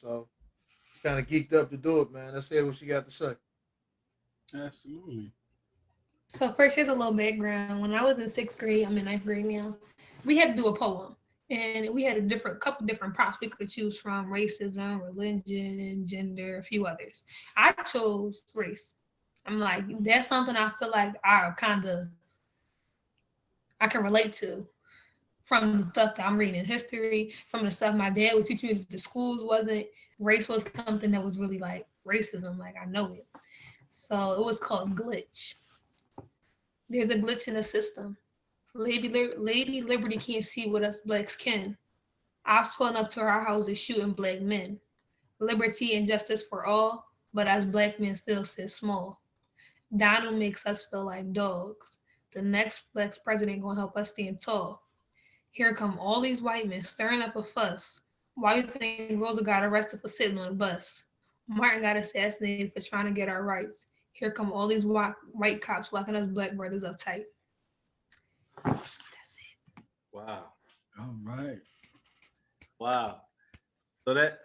So she's kind of geeked up to do it, man. Let's hear what she got to say. Absolutely. So first, here's a little background. When I was in sixth grade, I'm in ninth grade now. We had to do a poem, and we had a couple different prompts we could choose from: racism, religion, gender, a few others. I chose race. I'm like, that's something I feel like I can relate to from the stuff that I'm reading in history, from the stuff my dad would teach me that the schools wasn't. Race was something that was really like racism, like I know it. So it was called glitch. There's a glitch in the system. Lady Liberty can't see what us blacks can. I was pulling up to our houses shooting black men. Liberty and justice for all, but as black men still sit small. Donald makes us feel like dogs. The next black president gonna help us stand tall. Here come all these white men stirring up a fuss. Why you think Rosa got arrested for sitting on a bus? Martin got assassinated for trying to get our rights. Here come all these white cops locking us black brothers up tight. That's it. Wow. All right. Wow. So that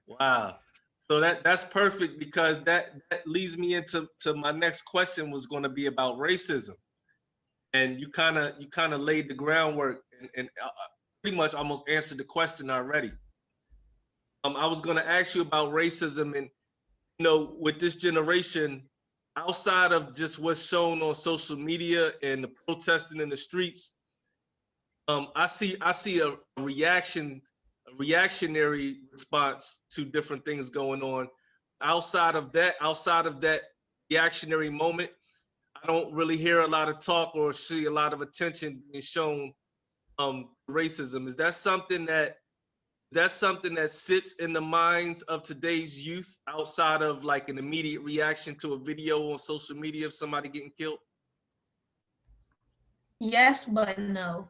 wow. So that's perfect because that leads me into my next question was going to be about racism. And you kind of laid the groundwork and pretty much almost answered the question already. I was going to ask you about racism and with this generation, outside of just what's shown on social media and the protesting in the streets, I see a reactionary response to different things going on. Outside of that reactionary moment, I don't really hear a lot of talk or see a lot of attention being shown racism. Is that something that sits in the minds of today's youth outside of like an immediate reaction to a video on social media of somebody getting killed? Yes, but no.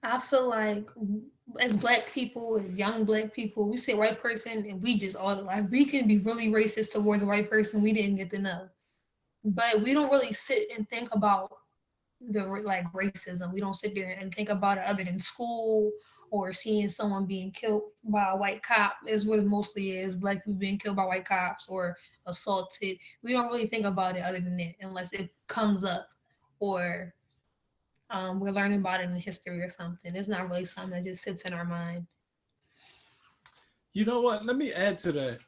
I feel like as black people, as young black people, we say white person and we just all like we can be really racist towards a white person we didn't get to know. But we don't really sit and think about the like racism. We don't sit there and think about it other than school or seeing someone being killed by a white cop is what it mostly is. Black people being killed by white cops or assaulted. We don't really think about it other than that unless it comes up or we're learning about it in history or something. It's not really something that just sits in our mind. You know what? Let me add to that.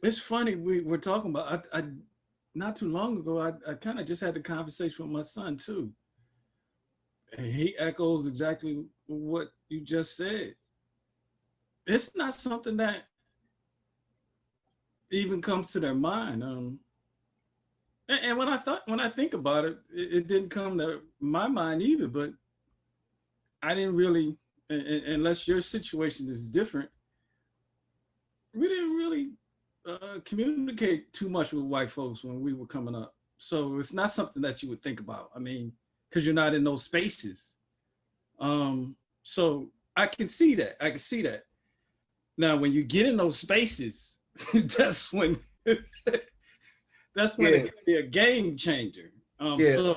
It's funny we're talking about. I not too long ago, I kind of just had the conversation with my son too, and he echoes exactly what you just said. It's not something that even comes to their mind. And when I think about it, it didn't come to my mind either. But I didn't really, unless your situation is different, we didn't really communicate too much with white folks when we were coming up. So it's not something that you would think about. I mean, because you're not in those spaces. So I can see that. I can see that. Now, when you get in those spaces, that's when that's when it can be a game changer. Yeah.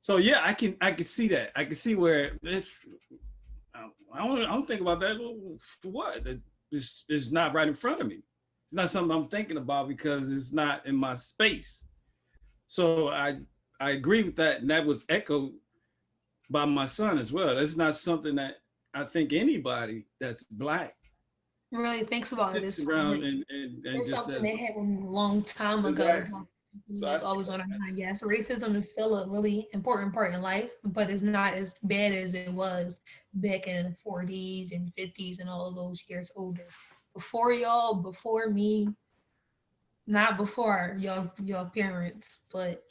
So yeah, I can see that. I can see where if I don't think about that. For what? It's not right in front of me. It's not something I'm thinking about because it's not in my space. So I agree with that, and that was echoed by my son as well. That's not something that I think anybody that's black Really thinks about it. sits around and It's just something says that happened a long time ago. exactly. So I That's see always on that. our mind. Yes, racism is still a really important part in life, but it's not as bad as it was back in the 40s and 50s and all of those years older. Before y'all, before me, not before y'all parents, but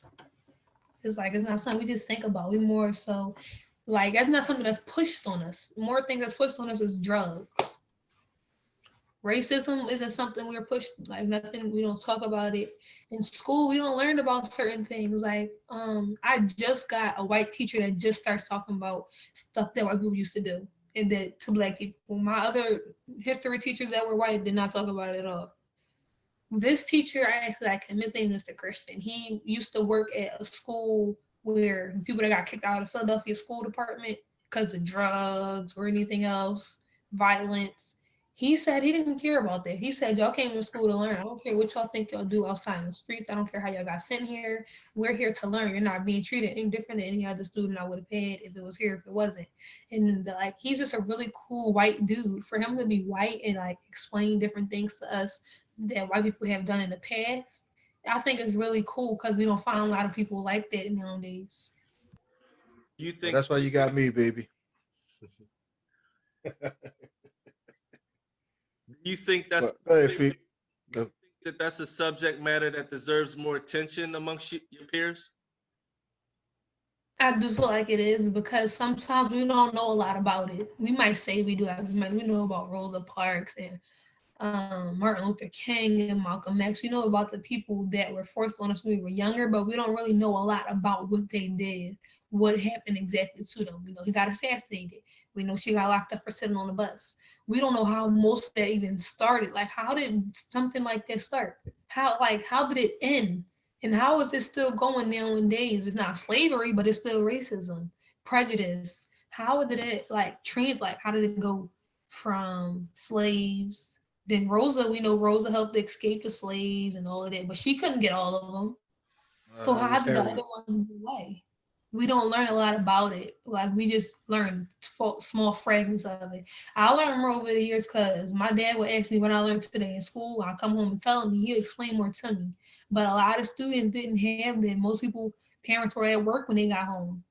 it's like it's not something we just think about. We more so like that's not something that's pushed on us. More thing that's pushed on us is drugs. Racism isn't something we're pushed like nothing. We don't talk about it in school. We don't learn about certain things. Like I just got a white teacher that just starts talking about stuff that white people used to do and that to black people. My other history teachers that were white did not talk about it at all. This teacher, I actually like him. His name is Mr. Christian. He used to work at a school where people that got kicked out of the Philadelphia school department because of drugs or anything else, violence. He said he didn't care about that. He said, y'all came to school to learn. I don't care what y'all think y'all do outside in the streets. I don't care how y'all got sent here. We're here to learn. You're not being treated any different than any other student I would have had if it was here, if it wasn't. And like, he's just a really cool white dude. For him to be white and like explain different things to us that white people have done in the past, I think it's really cool because we don't find a lot of people like that nowadays. You Well, think that's why you got me, baby. you think that's But, hey, Feet. Go. that's a subject matter that deserves more attention amongst your peers? I do feel like it is because sometimes we don't know a lot about it. We might say we do, like we know about Rosa Parks and Martin Luther King and Malcolm X. We know about the people that were forced on us when we were younger, but we don't really know a lot about what they did, what happened exactly to them. We know he got assassinated. We know she got locked up for sitting on the bus. We don't know how most of that even started. Like, how did something like that start? How did it end? And how is it still going nowadays? It's not slavery, but it's still racism, prejudice. How did it how did it go from slaves? Then Rosa, we know Rosa helped escape the slaves and all of that, but she couldn't get all of them. So It how was did the Harriet. other ones get away? We don't learn a lot about it. Like we just learn small fragments of it. I learned more over the years because my dad would ask me what I learned today in school. I come home and tell him, he'd explain more to me. But a lot of students didn't have that. Most people, parents were at work when they got home,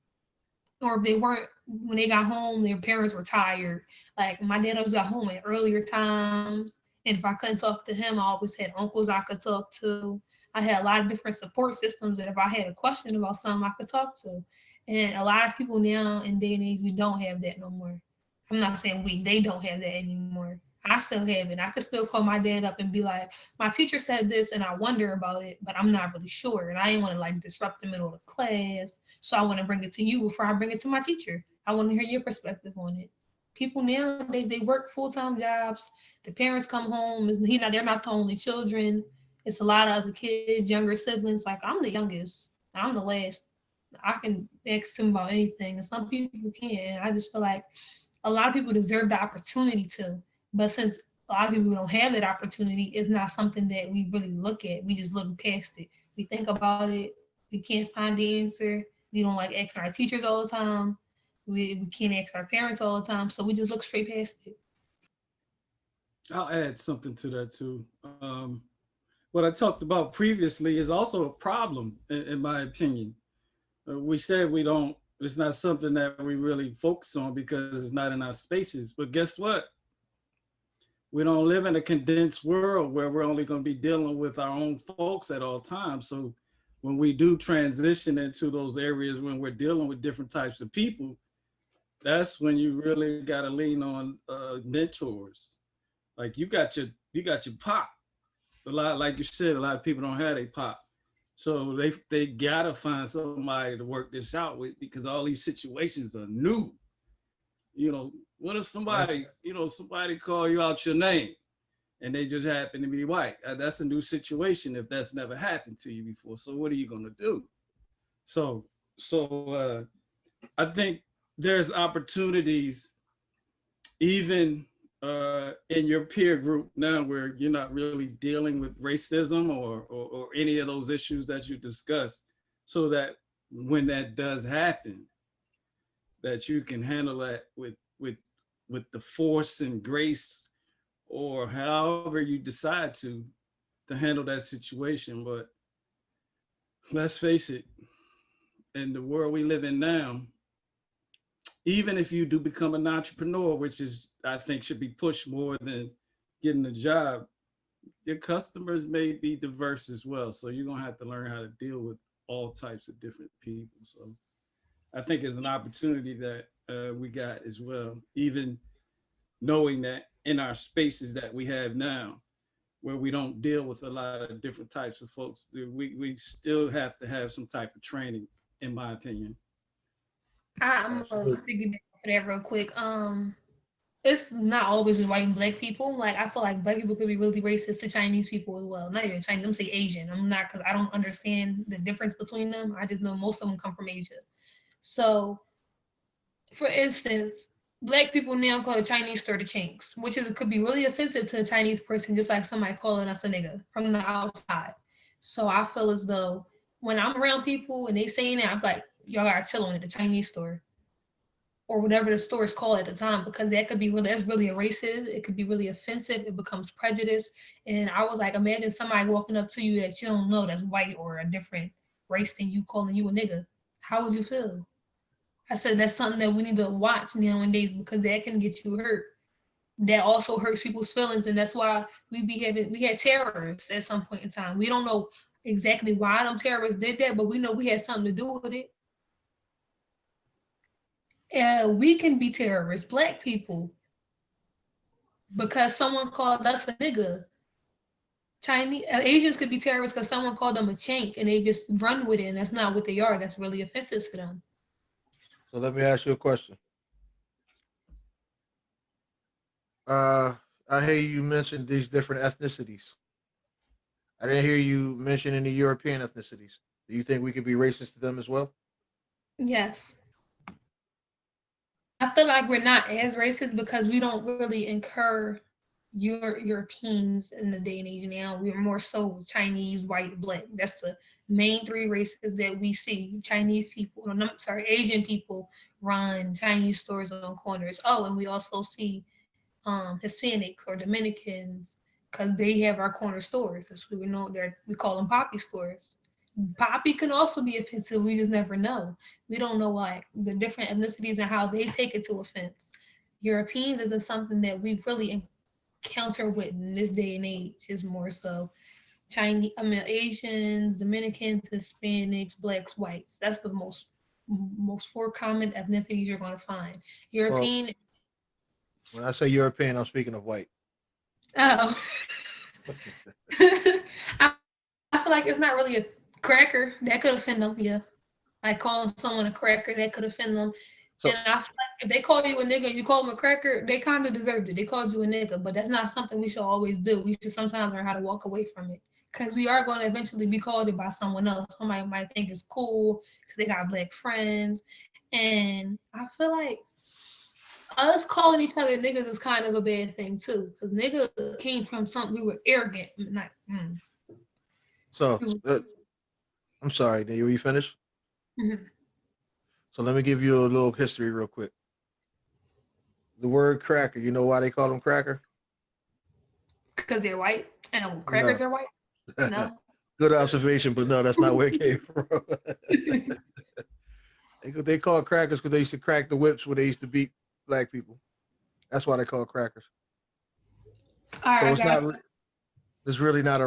or if they weren't when they got home, their parents were tired. Like my dad always got home at earlier times, and if I couldn't talk to him, I always had uncles I could talk to. I had a lot of different support systems that if I had a question about something, I could talk to. And a lot of people now in day and age, we don't have that no more. I'm not saying they don't have that anymore. I still have it. I could still call my dad up and be like, my teacher said this and I wonder about it, but I'm not really sure. And I didn't want to like disrupt the middle of the class. So I want to bring it to you before I bring it to my teacher. I want to hear your perspective on it. People nowadays, they work full-time jobs. The parents come home. They're not the only children. It's a lot of other kids, younger siblings. Like I'm the youngest. I'm the last. I can ask him about anything, and some people can't. And I just feel like a lot of people deserve the opportunity to, but since a lot of people don't have that opportunity, it's not something that we really look at. We just look past it. We think about it. We can't find the answer. We don't like asking our teachers all the time. We can't ask our parents all the time. So we just look straight past it. I'll add something to that too. What I talked about previously is also a problem, in my opinion. We said we don't, it's not something that we really focus on because it's not in our spaces. But guess what? We don't live in a condensed world where we're only going to be dealing with our own folks at all times. So when we do transition into those areas, when we're dealing with different types of people, that's when you really got to lean on mentors. Like you got your pop. A lot, like you said, a lot of people don't have a pop. So they gotta find somebody to work this out with because all these situations are new. You know, what if That's somebody call you out your name and they just happen to be white? That's a new situation if that's never happened to you before. So what are you gonna do? So so I think there's opportunities even in your peer group now where you're not really dealing with racism or any of those issues that you discussed, so that when that does happen, that you can handle that with the force and grace or however you decide to handle that situation. But let's face it, in the world we live in now, even if you do become an entrepreneur, which is I think should be pushed more than getting a job, your customers may be diverse as well. So you're gonna have to learn how to deal with all types of different people. So I think it's an opportunity that we got as well, even knowing that in our spaces that we have now, where we don't deal with a lot of different types of folks, we still have to have some type of training, in my opinion. I'm gonna absolutely. piggyback for that real quick. It's not always just white and black people. Like I feel like black people could be really racist to Chinese people as well. Not even Chinese. I'm say Asian. I'm not because I don't understand the difference between them. I just know most of them come from Asia. So For instance, black people now call the Chinese store the chinks, which is could be really offensive to a Chinese person, just like somebody calling us a nigga from the outside. So I feel as though when I'm around people and they saying that, I'm like, y'all gotta chill on it, the Chinese store or whatever the store is called at the time, because that could be really that's really a racist. It could be really offensive. It becomes prejudice. And I was like, imagine somebody walking up to you that you don't know that's white or a different race than you calling you a nigga. How would you feel? I said that's something that we need to watch nowadays because that can get you hurt. That also hurts people's feelings, and that's why we had terrorists at some point in time. We don't know exactly why them terrorists did that, but we know we had something to do with it. We can be terrorists, black people, because someone called us a nigga. Chinese Asians could be terrorists because someone called them a chink and they just run with it, and that's not what they are. That's really offensive to them. So let me ask you a question. I hear you mention these different ethnicities. I didn't hear you mention any European ethnicities. Do you think we could be racist to them as well? Yes. I feel like we're not as racist because we don't really incur Europeans in the day and age now. We're more so Chinese, white, black. That's the main three races that we see. Chinese people, no, I'm sorry, Asian people run Chinese stores on corners. Oh, and we also see Hispanics or Dominicans because they have our corner stores. That's what we know. We call them poppy stores. Poppy can also be offensive. We just never know. We don't know like the different ethnicities and how they take it to offense. Europeans isn't something that we've really encountered with in this day and age. Is more so Chinese, I mean Asians, Dominicans, Hispanics, blacks, whites. That's the most four common ethnicities you're going to find. Well, European. when I say European, I'm speaking of white. Oh, I feel like it's not really a cracker that could offend them. Yeah, like calling someone a cracker that could offend them. And So I feel like if they call you a nigga and you call them a cracker, they kind of deserved it. They called you a nigga, but that's not something we should always do. We should sometimes learn how to walk away from it because we are going to eventually be called it by someone else. Somebody might think it's cool because they got black friends, and I feel like us calling each other niggas is kind of a bad thing too because nigga came from something we were arrogant, like so I'm sorry. Did you finish? mhm. So let me give you a little history real quick. The word cracker. You know why they call them cracker? Because they're white and crackers No. are white. No. Good observation, but no, that's not where it came from. They call it crackers because they used to crack the whips when they used to beat black people. That's why they call it crackers. All right, So I it's got not. It's really not a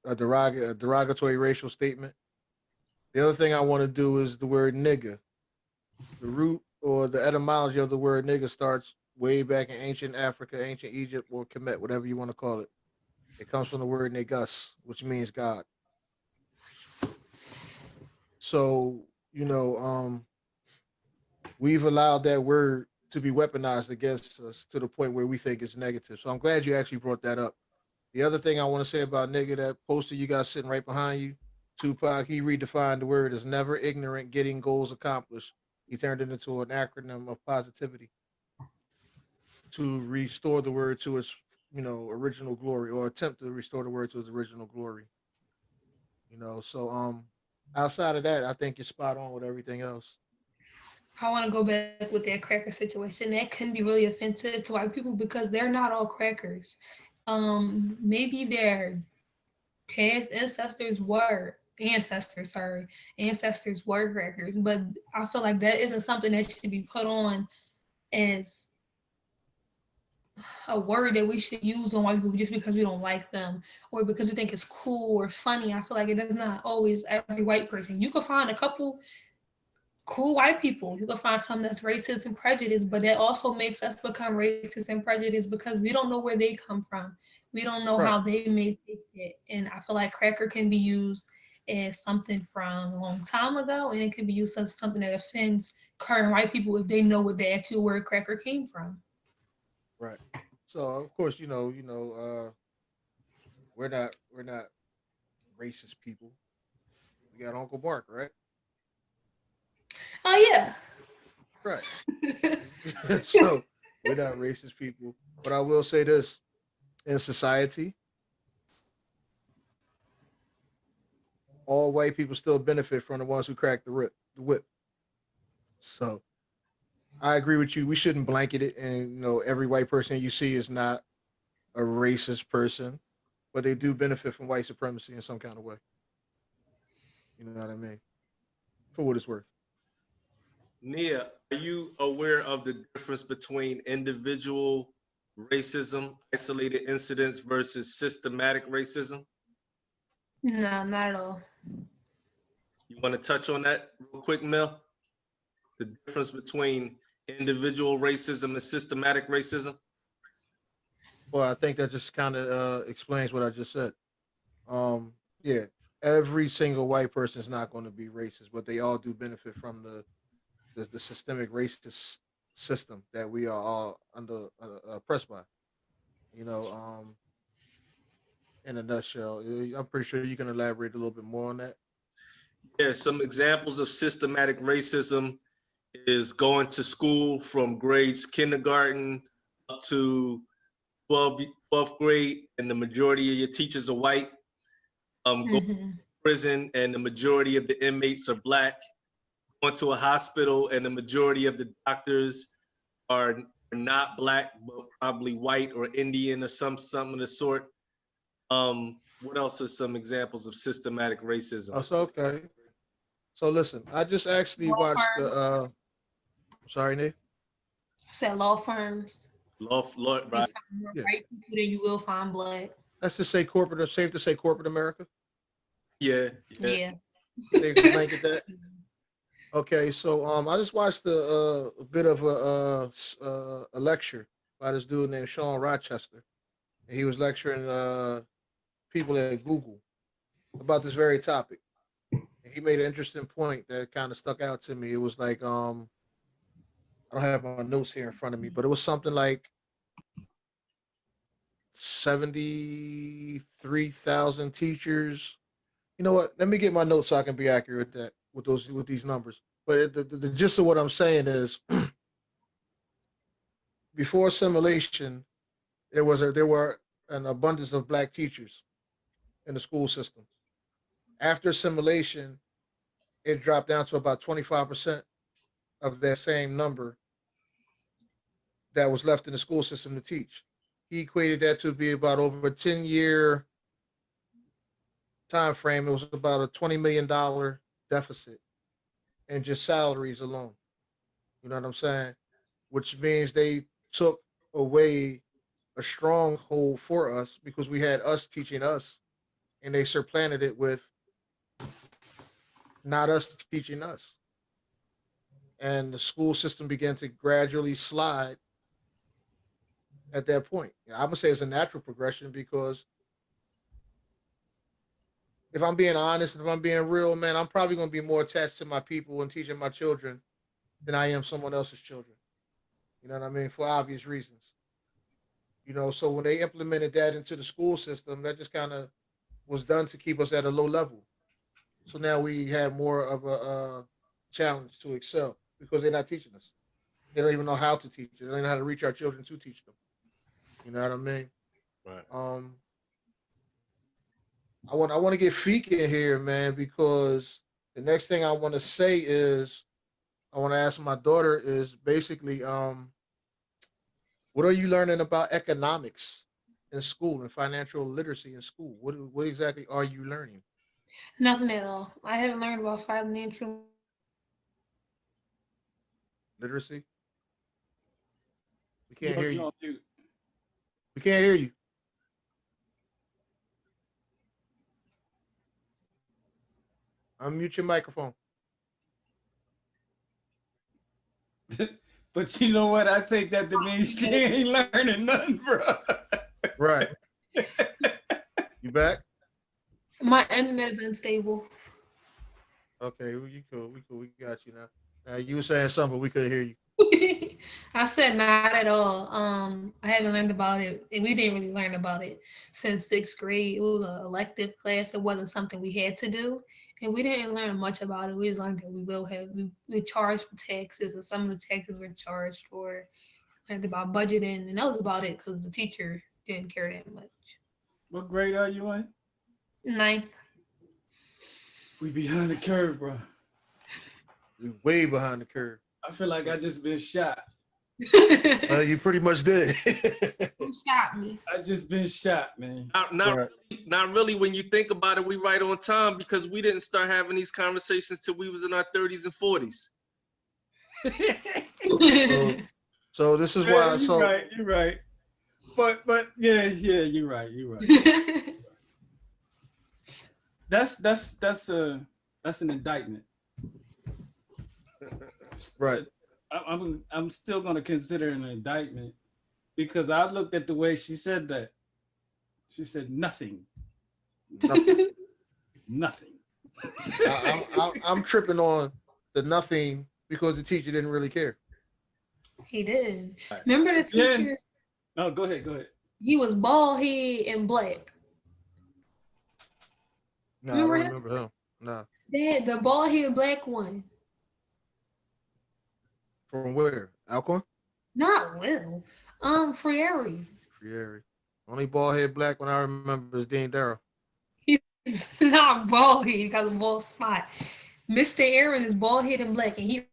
a derogatory racial statement. The other thing I want to do is the word nigga. The root or the etymology of the word nigga starts way back in ancient Africa, ancient Egypt, or Kemet, whatever you want to call it. It comes from the word negus, which means God. So, we've allowed that word to be weaponized against us to the point where we think it's negative. So I'm glad you actually brought that up. The other thing I want to say about nigga, that poster you got sitting right behind you, Tupac, he redefined the word as never ignorant, getting goals accomplished. He turned it into an acronym of positivity to restore the word to its, original glory, or attempt to restore the word to its original glory. So outside of that, I think you're spot on with everything else. I want to go back with that cracker situation. That can be really offensive to white people because they're not all crackers. Maybe their past ancestors were crackers, but I feel like that isn't something that should be put on as a word that we should use on white people just because we don't like them or because we think it's cool or funny. I feel like it is not always every white person. You can find a couple cool white people. You can find some that's racist and prejudiced, but that also makes us become racist and prejudiced because we don't know where they come from. We don't know Right. how they made it. And I feel like cracker can be used as something from a long time ago, and it can be used as something that offends current white people if they know what the actual word cracker came from. Right. So of course, we're not racist people. We got Uncle Mark, right? Oh yeah. Right. So we're not racist people. But I will say this: in society, all white people still benefit from the ones who crack the whip. So I agree with you. We shouldn't blanket it, and every white person you see is not a racist person, but they do benefit from white supremacy in some kind of way. You know what I mean? For what it's worth. Nia, are you aware of the difference between individual racism, isolated incidents versus systematic racism? No, not at all. You want to touch on that real quick, Mel? The difference between individual racism and systematic racism? Well, I think that just kind of explains what I just said. Um, yeah, every single white person is not going to be racist, but they all do benefit from the systemic racist system that we are all under oppressed by. You know, in a nutshell, I'm pretty sure you can elaborate a little bit more on that. Yeah, some examples of systematic racism is going to school from grades kindergarten up to 12th grade, and the majority of your teachers are white. Go to Hmm. prison, and the majority of the inmates are black. Going to a hospital, and the majority of the doctors are not black, but probably white or Indian or something of the sort. What else are some examples of systematic racism? Oh, so okay. So listen, I just actually Law watched the. firms. Sorry, Nate. I said law firms. Law, You right? find more Yeah. white people than you will find black. Let's just say corporate. Safe to say corporate America. Yeah, yeah. Yeah. Safe to blanket that. Okay, so I just watched a bit of a lecture by this dude named Sean Rochester, and he was lecturing people at Google about this very topic. And he made an interesting point that kind of stuck out to me. It was like I don't have my notes here in front of me, but it was something like 73,000 teachers. You know what? Let me get my notes so I can be accurate with that with these numbers. But the gist of what I'm saying is, before assimilation, there were an abundance of black teachers in the school system. After assimilation, it dropped down to about 25% of that same number that was left in the school system to teach. He equated that to be about over a 10-year time frame. It was about a $20 million deficit in just salaries alone. You know what I'm saying? Which means they took away a stronghold for us because we had us teaching us, and they supplanted it with not us teaching us. And the school system began to gradually slide at that point. I'm gonna say it's a natural progression because if I'm being honest, if I'm being real, man, I'm probably gonna be more attached to my people and teaching my children than I am someone else's children. You know what I mean? For obvious reasons. So when they implemented that into the school system, that just kind of was done to keep us at a low level. So now we have more of a challenge to excel because they're not teaching us. They don't even know how to teach it. They don't know how to reach our children to teach them. You know what I mean? Right. Um, I want to get Feek in here, man, because the next thing I want to say is I want to ask my daughter is basically what are you learning about economics in school and financial literacy in school? What exactly are you learning? Nothing at all. I haven't learned about financial. Literacy? We can't You hear you. on mute. We can't hear you. Unmute your microphone. But you know what? I take that to mean she ain't learning nothing, bro. Right. You back? My internet is unstable. Okay, well, you cool. We cool. We got you now. Now you were saying something, but we couldn't hear you. I said not at all. I haven't learned about it, and we didn't really learn about it since sixth grade. It was an elective class. It wasn't something we had to do, And we didn't learn much about it. We just learned that we charged for taxes, and some of the taxes were charged for. Learned about budgeting, and that was about it because the teacher didn't care that much. What grade are you in? Ninth. We behind the curve, bro. We way behind the curve. I feel like I just been shot. You pretty much did. You shot me. I just been shot, man. Not really. When you think about it, we right on time because we didn't start having these conversations till we was in our 30s and 40s. So this is Yeah, why. You're right. But yeah, you're right. That's an indictment. Right. I'm still gonna consider it an indictment because I looked at the way she said that. She said nothing. Nothing. I'm tripping on the nothing because the teacher didn't really care. He did. Remember the teacher? Yeah. No, go ahead. He was bald head and black. No, I don't remember him. No. The bald head black one. From where? Alcorn? Not Will. Frieri. Frieri. Only bald head black one I remember is Dean Darrow. He's not bald head, he got a bald spot. Mr. Aaron is bald head and black, and he.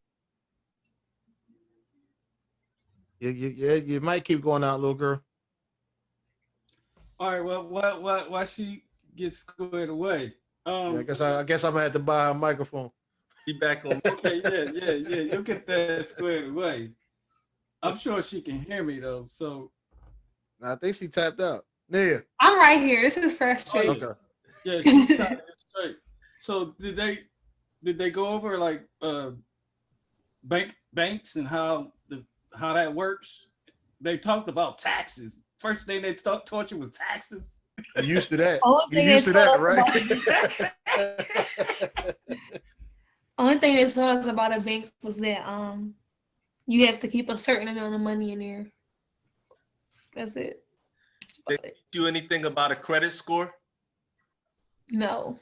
Yeah, you might keep going out, little girl. All right, well, why she gets squared away? Yeah, I guess I'm gonna have to buy a microphone. Be back on. Okay, yeah. You'll get that squared away. I'm sure she can hear me though. So I think she tapped out. Nia. I'm right here. This is frustrating. Okay. yeah, she tapped it straight. So did they go over like banks and how that works? They talked about taxes. First thing they taught you was taxes. You used to that. Only You used to that, right? Only thing they told us about a bank was that you have to keep a certain amount of money in there. That's it. Did they teach you anything about a credit score? No.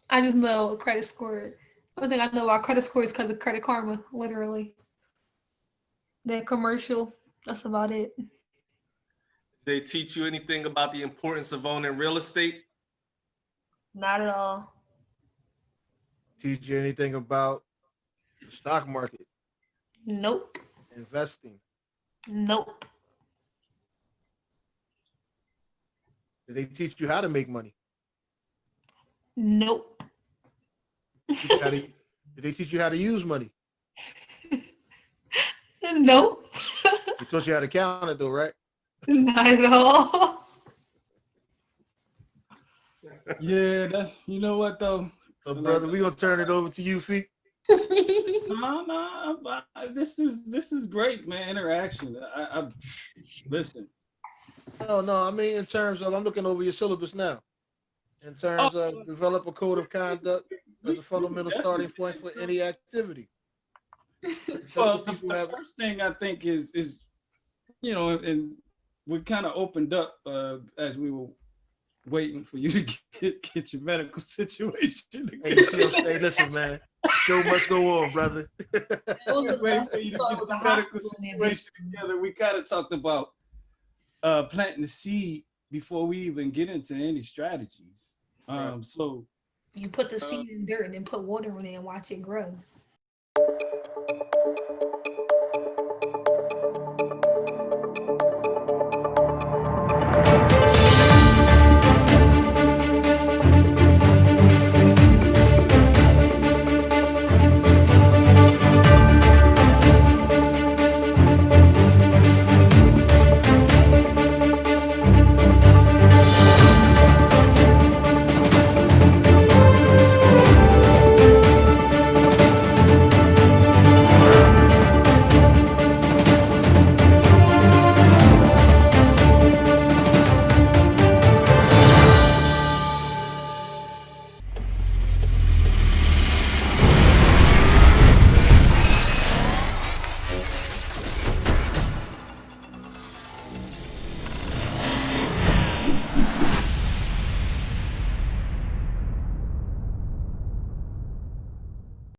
I just know a credit score. One thing I know about credit score is because of Credit Karma, literally. That commercial. That's about it. Did they teach you anything about the importance of owning real estate? Not at all. Teach you anything about the stock market? Nope. Investing? Nope. Did they teach you how to make money? Nope. Did they teach you how to use money? Nope. They taught you how to count it though, right? Not at all. Yeah, you know what though? So brother, we're gonna turn it over to you, Feet. No, this is great, man. Interaction. I listen. No, I mean in terms of I'm looking over your syllabus now. In terms of develop a code of conduct as a fundamental starting point for any activity. Well, the first thing I think is and we kind of opened up as we were waiting for you to get your medical situation. Hey, you see, hey, listen, man. Show must go on, brother. Waiting for you to get your medical situation together. We kind of talked about planting the seed before we even get into any strategies. So you put the seed in dirt and then put water in it and watch it grow.